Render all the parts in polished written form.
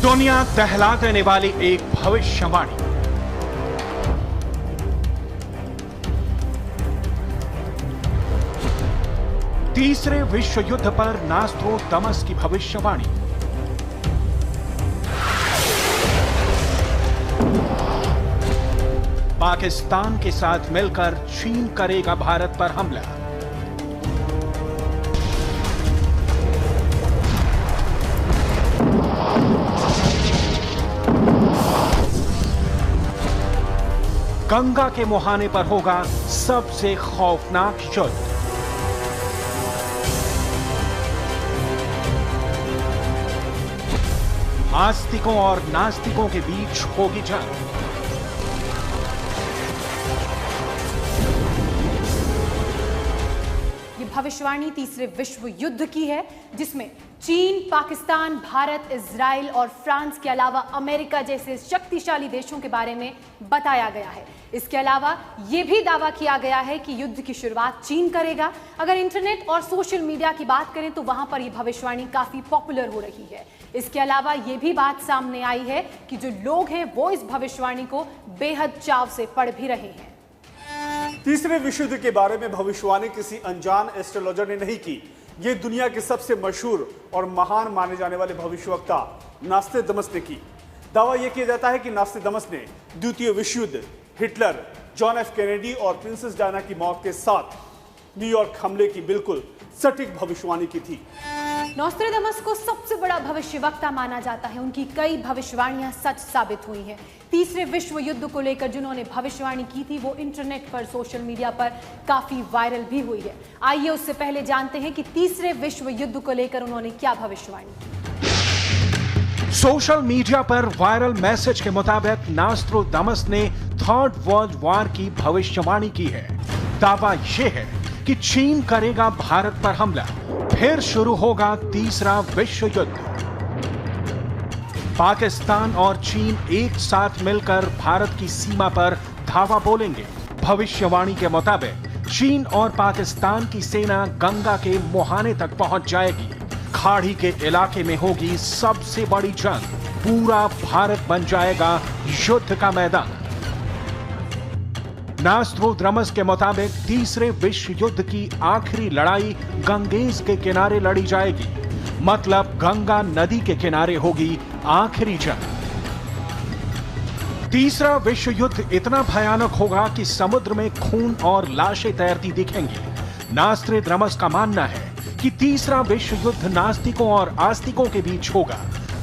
दुनिया दहला देने वाली एक भविष्यवाणी। तीसरे विश्व युद्ध पर नास्ट्रोदामस की भविष्यवाणी। पाकिस्तान के साथ मिलकर चीन करेगा भारत पर हमला। गंगा के मुहाने पर होगा सबसे खौफनाक युद्ध। आस्तिकों और नास्तिकों के बीच होगी जंग। भविष्यवाणी तीसरे विश्व युद्ध की है, जिसमें चीन, पाकिस्तान, भारत, इजराइल और फ्रांस के अलावा अमेरिका जैसे शक्तिशाली देशों के बारे में बताया गया है। इसके अलावा यह भी दावा किया गया है कि युद्ध की शुरुआत चीन करेगा। अगर इंटरनेट और सोशल मीडिया की बात करें तो वहां पर यह भविष्यवाणी काफी पॉपुलर हो रही है। इसके अलावा यह भी बात सामने आई है कि जो लोग हैं वो इस भविष्यवाणी को बेहद चाव से पढ़ भी रहे हैं। तीसरे विश्व युद्ध के बारे में भविष्यवाणी किसी अनजान एस्ट्रोलॉजर ने नहीं की। ये दुनिया के सबसे मशहूर और महान माने जाने वाले भविष्यवक्ता नास्ट्रोदामस ने की। दावा यह किया जाता है कि नास्ट्रोदामस ने द्वितीय विश्व युद्ध, हिटलर, जॉन एफ कैनेडी और प्रिंसेस डायना की मौत के साथ न्यूयॉर्क हमले की बिल्कुल सटीक भविष्यवाणी की थी। नोस्ट्राडामस को सबसे बड़ा भविष्यवक्ता माना जाता है। उनकी कई भविष्यवाणियां सच साबित हुई हैं। तीसरे विश्व युद्ध को लेकर जिन्होंने भविष्यवाणी की थी वो इंटरनेट पर, सोशल मीडिया पर काफी वायरल भी हुई है। आइए उससे पहले जानते हैं कि तीसरे विश्व युद्ध को लेकर उन्होंने क्या भविष्यवाणी की। सोशल मीडिया पर वायरल मैसेज के मुताबिक नास्ट्रोदामस ने थर्ड वर्ल्ड वॉर की भविष्यवाणी की है। दावा यह है कि चीन करेगा भारत पर हमला, फिर शुरू होगा तीसरा विश्व युद्ध। पाकिस्तान और चीन एक साथ मिलकर भारत की सीमा पर धावा बोलेंगे। भविष्यवाणी के मुताबिक चीन और पाकिस्तान की सेना गंगा के मुहाने तक पहुंच जाएगी। खाड़ी के इलाके में होगी सबसे बड़ी जंग। पूरा भारत बन जाएगा युद्ध का मैदान। नास्ट्रोदामस के मुताबिक तीसरे विश्व युद्ध की आखिरी लड़ाई गंगेज के किनारे लड़ी जाएगी। मतलब गंगा नदी के किनारे होगी आखिरी जंग। तीसरा विश्व युद्ध इतना भयानक होगा कि समुद्र में खून और लाशें तैरती दिखेंगी। नास्ट्रोदामस का मानना है कि तीसरा विश्व युद्ध नास्तिकों और आस्तिकों के बीच होगा।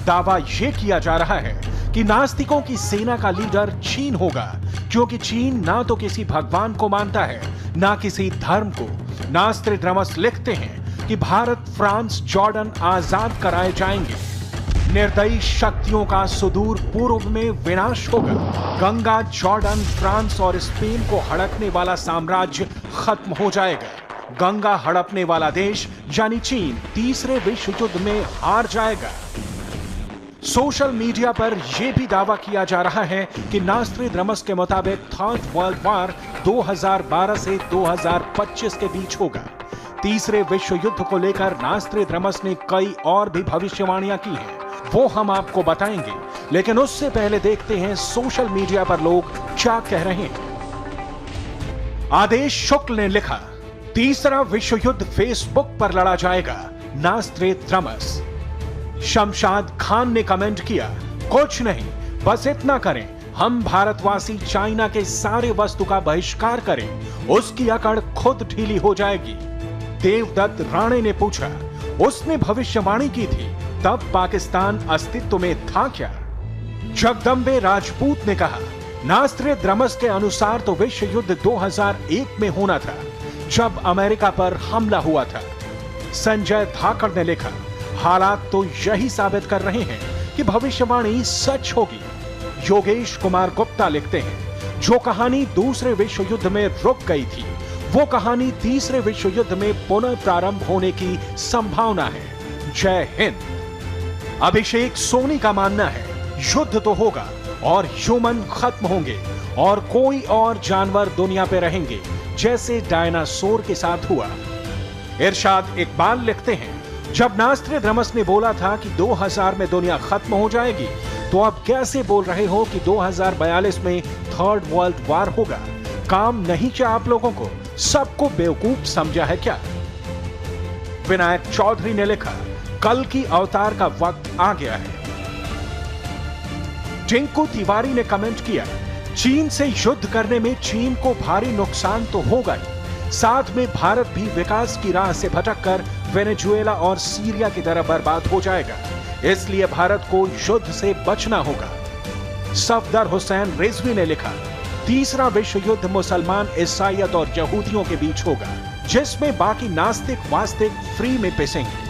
दावा यह किया जा रहा है कि नास्तिकों की सेना का लीडर चीन होगा, क्योंकि चीन ना तो किसी भगवान को मानता है ना किसी धर्म को। नास्ट्रोदामस लिखते हैं कि भारत, फ्रांस, जॉर्डन आजाद कराए जाएंगे। निर्दयी शक्तियों का सुदूर पूर्व में विनाश होगा। गंगा, जॉर्डन, फ्रांस और स्पेन को हड़पने वाला साम्राज्य खत्म हो जाएगा। गंगा हड़पने वाला देश यानी चीन तीसरे विश्व युद्ध में हार जाएगा। सोशल मीडिया पर यह भी दावा किया जा रहा है कि नास्ट्रोदामस के मुताबिक थर्ड वर्ल्ड वॉर 2012 से 2025 के बीच होगा। तीसरे विश्व युद्ध को लेकर नास्ट्रोदामस ने कई और भी भविष्यवाणियां की हैं, वो हम आपको बताएंगे। लेकिन उससे पहले देखते हैं सोशल मीडिया पर लोग क्या कह रहे हैं। आदेश शुक्ल ने लिखा, तीसरा विश्व युद्ध फेसबुक पर लड़ा जाएगा, नास्ट्रोदामस। शमशाद खान ने कमेंट किया, कुछ नहीं, बस इतना करें, हम भारतवासी चाइना के सारे वस्तु का बहिष्कार करें, उसकी अकड़ खुद ढीली हो जाएगी। देवदत्त राणे ने पूछा, उसने भविष्यवाणी की थी तब पाकिस्तान अस्तित्व में था क्या? जगदम्बे राजपूत ने कहा, नास्ट्रोदामस के अनुसार तो विश्व युद्ध 2001 में होना था, जब अमेरिका पर हमला हुआ था। संजय धाकड़ ने लिखा, हालात तो यही साबित कर रहे हैं कि भविष्यवाणी सच होगी। योगेश कुमार गुप्ता लिखते हैं, जो कहानी दूसरे विश्व युद्ध में रुक गई थी, वो कहानी तीसरे विश्व युद्ध में पुनः प्रारंभ होने की संभावना है। जय हिंद। अभिषेक सोनी का मानना है, युद्ध तो होगा और ह्यूमन खत्म होंगे और कोई और जानवर दुनिया पे रहेंगे, जैसे डायनासोर के साथ हुआ। इरशाद इकबाल लिखते हैं, जब नास्ट्रेदामस ने बोला था कि 2000 में दुनिया खत्म हो जाएगी, तो अब कैसे बोल रहे हो कि 2042 में थर्ड वर्ल्ड वॉर होगा? काम नहीं क्या आप लोगों को? सबको बेवकूफ समझा है क्या? विनायक चौधरी ने लिखा, कल की अवतार का वक्त आ गया है। टिंकू तिवारी ने कमेंट किया, चीन से युद्ध करने में चीन को भारी नुकसान तो होगा ही, साथ में भारत भी विकास की राह से भटककर वेनेजुएला और सीरिया की तरह बर्बाद हो जाएगा। इसलिए भारत को युद्ध से बचना होगा। सफदर हुसैन रिजवी ने लिखा, तीसरा विश्व युद्ध मुसलमान, ईसाइयत और यहूदियों के बीच होगा, जिसमें बाकी नास्तिक वास्तिक फ्री में पिसेंगे।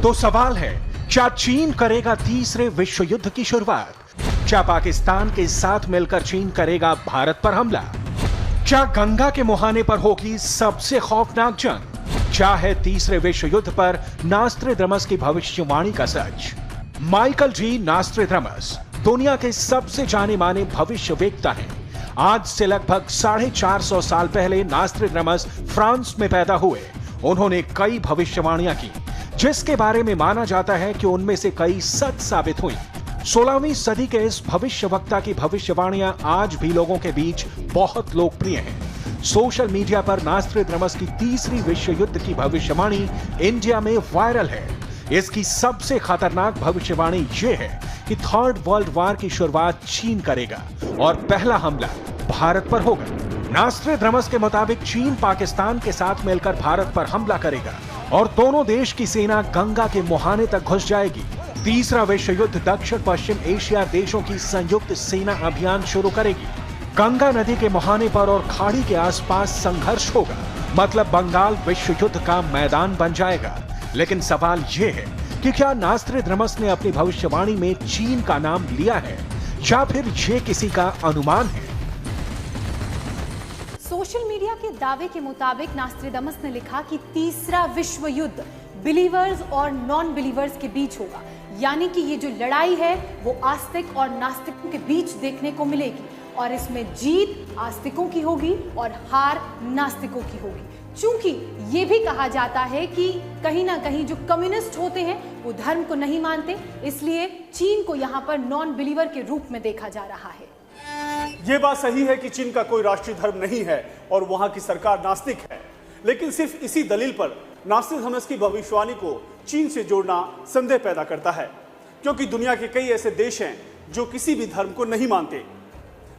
तो सवाल है, क्या चीन करेगा तीसरे विश्व युद्ध की शुरुआत? क्या पाकिस्तान के साथ मिलकर चीन करेगा भारत पर हमला? क्या गंगा के मुहाने पर होगी सबसे खौफनाक जंग? क्या है तीसरे विश्व युद्ध पर नास्ट्रेदामस की भविष्यवाणी का सच? माइकल जी नास्ट्रेदामस दुनिया के सबसे जाने माने भविष्यवेत्ता हैं। आज से लगभग 450 साल पहले नास्ट्रेदामस फ्रांस में पैदा हुए। उन्होंने कई भविष्यवाणियां की, जिसके बारे में माना जाता है कि उनमें से कई सच साबित हुई। 16वीं सदी के इस भविष्यवक्ता की भविष्यवाणियां आज भी लोगों के बीच बहुत लोकप्रिय हैं। सोशल मीडिया पर नास्ट्रेदामस की तीसरी विश्व युद्ध की भविष्यवाणी इंडिया में वायरल है। इसकी सबसे खतरनाक भविष्यवाणी यह है कि थर्ड वर्ल्ड वॉर की शुरुआत चीन करेगा और पहला हमला भारत पर होगा। नास्ट्रेदामस के मुताबिक चीन पाकिस्तान के साथ मिलकर भारत पर हमला करेगा और दोनों देश की सेना गंगा के मुहाने तक घुस जाएगी। तीसरा विश्व युद्ध दक्षिण पश्चिम एशिया देशों की संयुक्त सेना अभियान शुरू करेगी। गंगा नदी के मुहाने पर और खाड़ी के आसपास संघर्ष होगा, मतलब बंगाल विश्व युद्ध का मैदान बन जाएगा। लेकिन सवाल यह है कि क्या नास्ट्रेदामस ने अपनी भविष्यवाणी में चीन का नाम लिया है या फिर यह किसी का अनुमान है? सोशल मीडिया के दावे के मुताबिक नास्ट्रेदामस ने लिखा कि तीसरा विश्व युद्ध बिलीवर्स और नॉन बिलीवर्स के बीच होगा, यानी कि ये जो लड़ाई है वो आस्तिक और नास्तिकों के बीच देखने को मिलेगी और इसमें जीत आस्तिकों की होगी और हार नास्तिकों की होगी। चूंकि ये भी कहा जाता है कि कहीं ना कहीं जो कम्युनिस्ट होते हैं वो धर्म को नहीं मानते, इसलिए चीन को यहाँ पर नॉन बिलीवर के रूप में देखा जा रहा है। यह बात सही है कि चीन का कोई राष्ट्रीय धर्म नहीं है और वहां की सरकार नास्तिक है, लेकिन सिर्फ इसी दलील पर नास्ट्रेदामस की भविष्यवाणी को चीन से जोड़ना संदेह पैदा करता है, क्योंकि दुनिया के कई ऐसे देश हैं जो किसी भी धर्म को नहीं मानते।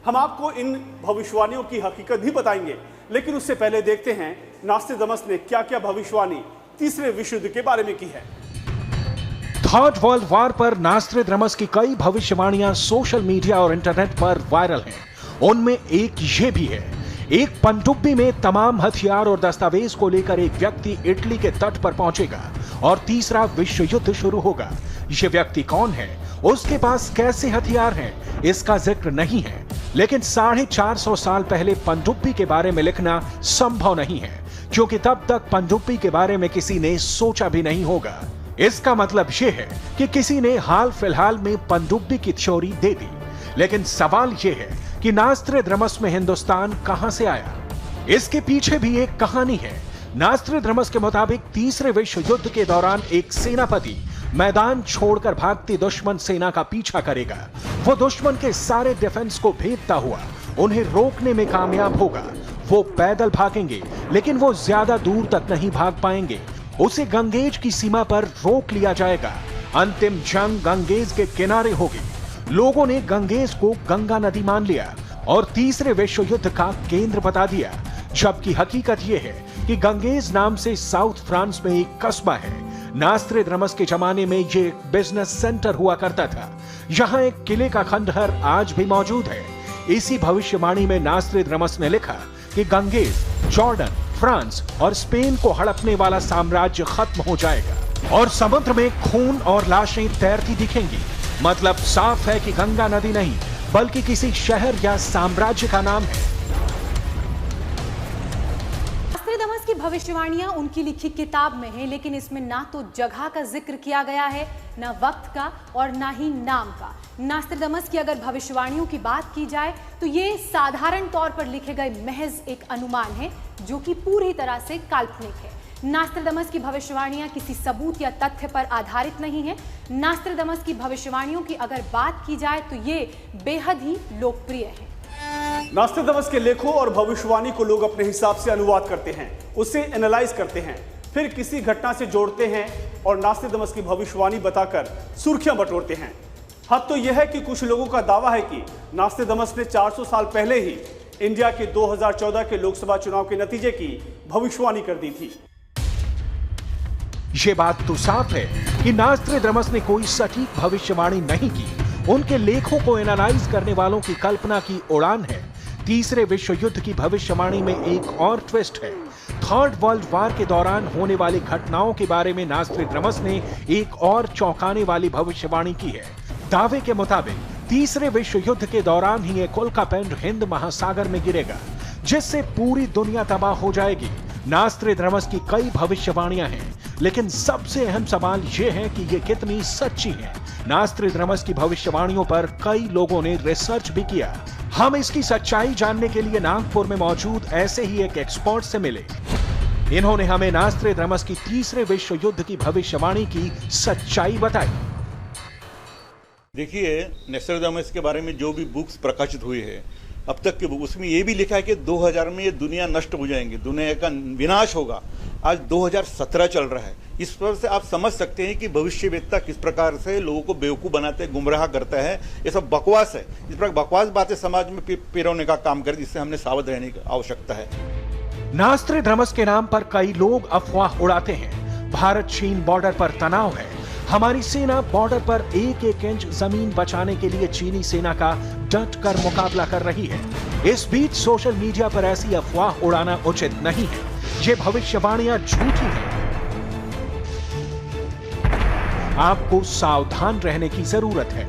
हम आपको इन भविष्यवाणियों की हकीकत भी बताएंगे, लेकिन उससे पहले देखते हैं नास्ट्रेदामस ने क्या क्या भविष्यवाणी तीसरे विश्व युद्ध के बारे में की है। थर्ड वर्ल्ड वॉर पर नास्ट्रेदामस की कई भविष्यवाणियां सोशल मीडिया और इंटरनेट पर वायरल हैं। उनमें एक ये भी है, एक पनडुब्बी में तमाम हथियार और दस्तावेज को लेकर एक व्यक्ति इटली के तट पर पहुंचेगा और तीसरा विश्व युद्ध शुरू होगा। ये व्यक्ति कौन है, उसके पास कैसे हथियार हैं, इसका जिक्र नहीं है, लेकिन 450 साल पहले पनडुब्बी के बारे में लिखना संभव नहीं है, क्योंकि तब तक पनडुब्बी के बारे में किसी ने सोचा भी नहीं होगा। इसका मतलब यह है कि किसी ने हाल फिलहाल में पनडुब्बी की थ्योरी दे दी। लेकिन सवाल यह है कि नास्ट्रेदामस में हिंदुस्तान कहां से आया? इसके पीछे भी एक कहानी है। नास्ट्रेदामस के मुताबिक तीसरे विश्व युद्ध के दौरान एक सेनापति मैदान छोड़कर भागती दुश्मन सेना का पीछा करेगा। वो दुश्मन के सारे डिफेंस को भेदता हुआ उन्हें रोकने में कामयाब होगा। वो पैदल भागेंगे, लेकिन वो ज्यादा दूर तक नहीं भाग पाएंगे। उसे गंगेज की सीमा पर रोक लिया जाएगा। अंतिम जंग गंगेज के किनारे होगी। लोगों ने गंगेज को गंगा नदी मान लिया और तीसरे विश्व युद्ध का केंद्र बता दिया, जबकि हकीकत यह है कि गंगेज नाम से साउथ फ्रांस में एक कस्बा है। नास्ट्रेदामस के जमाने में ये एक बिजनेस सेंटर हुआ करता था। यहाँ एक किले का खंडहर आज भी मौजूद है। इसी भविष्यवाणी में नास्ट्रेदामस ने लिखा कि गंगेज, जॉर्डन, फ्रांस और स्पेन को हड़पने वाला साम्राज्य खत्म हो जाएगा और समुद्र में खून और लाशें तैरती दिखेंगी। मतलब साफ है कि गंगा नदी नहीं, बल्कि किसी शहर या साम्राज्य का नाम है। नास्ट्रेदामस की भविष्यवाणियां उनकी लिखी किताब में हैं, लेकिन इसमें ना तो जगह का जिक्र किया गया है, ना वक्त का और ना ही नाम का। नास्ट्रेदामस की अगर भविष्यवाणियों की बात की जाए तो ये साधारण तौर पर लिखे गए महज एक अनुमान है जो कि पूरी तरह से काल्पनिक है। नास्ट्रेदामस की भविष्यवाणियां किसी सबूत या तथ्य पर आधारित नहीं है। नास्ट्रेदामस की भविष्यवाणियों की अगर बात की जाए तो ये बेहद ही लोकप्रिय है। नास्ट्रेदामस के लेखों और भविष्यवाणी को लोग अपने हिसाब से अनुवाद करते हैं, उसे एनालाइज करते हैं, फिर किसी घटना से जोड़ते हैं और नास्ट्रेदामस की भविष्यवाणी बताकर सुर्खियां बटोरते हैं। हद तो यह है कि कुछ लोगों का दावा है कि नास्ट्रेदामस ने 400 साल पहले ही इंडिया के 2014 के लोकसभा चुनाव के नतीजे की भविष्यवाणी कर दी थी। ये बात तो साफ है कि नास्ट्रेदामस ने कोई सटीक भविष्यवाणी नहीं की। उनके लेखों को एनालाइज करने वालों की कल्पना की उड़ान है। तीसरे विश्व युद्ध की भविष्यवाणी में एक और ट्विस्ट है। थर्ड वर्ल्ड वॉर के दौरान होने वाली घटनाओं के बारे में नास्ट्रेदामस ने एक और चौंकाने वाली भविष्यवाणी की है। दावे के मुताबिक तीसरे विश्व युद्ध के दौरान ही एक उल्का पिंड हिंद महासागर में गिरेगा, जिससे पूरी दुनिया तबाह हो जाएगी। नास्ट्रेदामस की कई भविष्यवाणियां हैं, लेकिन सबसे अहम सवाल यह है कि ये कितनी सच्ची हैं। नास्ट्रेदामस की भविष्यवाणियों पर कई लोगों ने रिसर्च भी किया। हम इसकी सच्चाई जानने के लिए नागपुर में मौजूद ऐसे ही एक एक्सपर्ट से मिले। इन्होंने हमें नास्ट्रेदामस की तीसरे विश्व युद्ध की भविष्यवाणी की सच्चाई बताई। देखिए, नास्ट्रेदामस के बारे में जो भी बुक्स प्रकाशित हुई है अब तक के बुक, उसमें ये भी लिखा है कि 2000 में ये दुनिया नष्ट हो जाएंगी, दुनिया का विनाश होगा। आज 2017 चल रहा है। इस पर से आप समझ सकते हैं कि भविष्यवेत्ता किस प्रकार से लोगों को बेवकूफ़ बनाते हैं, गुमराह करता है। ये सब बकवास है। इस प्रकार बकवास बातें समाज में पिरोने का काम करे, जिससे हमने सावध रहने की आवश्यकता है। नास्ट्रेदामस के नाम पर कई लोग अफवाह उड़ाते हैं। भारत चीन बॉर्डर पर तनाव है, हमारी सेना बॉर्डर पर एक एक इंच जमीन बचाने के लिए चीनी सेना का डट कर मुकाबला कर रही है। इस बीच सोशल मीडिया पर ऐसी अफवाह उड़ाना उचित नहीं है। ये भविष्यवाणियां झूठी हैं। आपको सावधान रहने की जरूरत है।